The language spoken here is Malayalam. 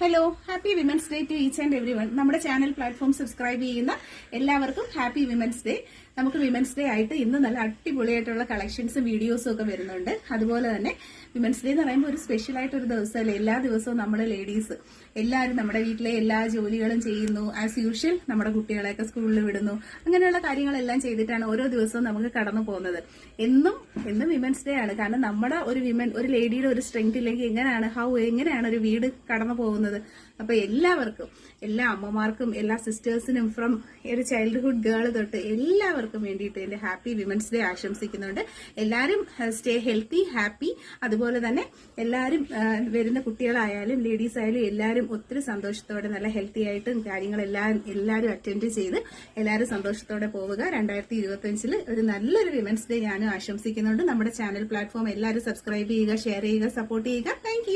Hello, happy women's day to each and every one. നമ്മുടെ ചാനൽ പ്ലാറ്റ്ഫോം സബ്സ്ക്രൈബ് ചെയ്യുന്ന എല്ലാവർക്കും ഹാപ്പി വിമൻസ് ഡേ. നമുക്ക് വിമൻസ് ഡേ ആയിട്ട് ഇന്ന് നല്ല അടിപൊളിയായിട്ടുള്ള കളക്ഷൻസും വീഡിയോസും ഒക്കെ വരുന്നുണ്ട്. അതുപോലെ തന്നെ വിമൻസ് ഡേ എന്ന് പറയുമ്പോൾ ഒരു സ്പെഷ്യൽ ആയിട്ടൊരു ദിവസമല്ലേ. എല്ലാ ദിവസവും നമ്മുടെ ലേഡീസ് എല്ലാവരും നമ്മുടെ വീട്ടിലെ എല്ലാ ജോലികളും ചെയ്യുന്നു. ആസ് യൂഷ്വൽ നമ്മുടെ കുട്ടികളെയൊക്കെ സ്കൂളിൽ വിടുന്നു. അങ്ങനെയുള്ള കാര്യങ്ങളെല്ലാം ചെയ്തിട്ടാണ് ഓരോ ദിവസവും നമുക്ക് കടന്നു പോകുന്നത്. എന്നും വിമൻസ് ഡേ ആണ്. കാരണം നമ്മുടെ ഒരു ലേഡിയുടെ ഒരു സ്ട്രെങ്ത് ഇല്ലെങ്കിൽ എങ്ങനെയാണ് ഒരു വീട് കടന്നു പോകുന്നത്. അപ്പൊ എല്ലാവർക്കും, എല്ലാ അമ്മമാർക്കും, എല്ലാ സിസ്റ്റേഴ്സിനും, ഫ്രം ഒരു ചൈൽഡ്ഹുഡ് ഗേൾ തൊട്ട് എല്ലാവർക്കും വേണ്ടിയിട്ട് എന്റെ ഹാപ്പി വിമൻസ് ഡേ ആശംസിക്കുന്നുണ്ട്. എല്ലാവരും സ്റ്റേ ഹെൽത്തി, ഹാപ്പി. അതുപോലെ തന്നെ എല്ലാവരും വരുന്ന കുട്ടികളായാലും ലേഡീസ് ആയാലും എല്ലാവരും ഒത്തിരി സന്തോഷത്തോടെ നല്ല ഹെൽത്തി ആയിട്ടും എല്ലാവരും അറ്റൻഡ് ചെയ്ത് എല്ലാവരും സന്തോഷത്തോടെ പോവുക. 2025 ഒരു നല്ലൊരു വിമൻസ് ഡേ ഞാനും ആശംസിക്കുന്നുണ്ട്. നമ്മുടെ ചാനൽ പ്ലാറ്റ്ഫോം എല്ലാവരും സബ്സ്ക്രൈബ് ചെയ്യുക, ഷെയർ ചെയ്യുക, സപ്പോർട്ട് ചെയ്യുക. താങ്ക്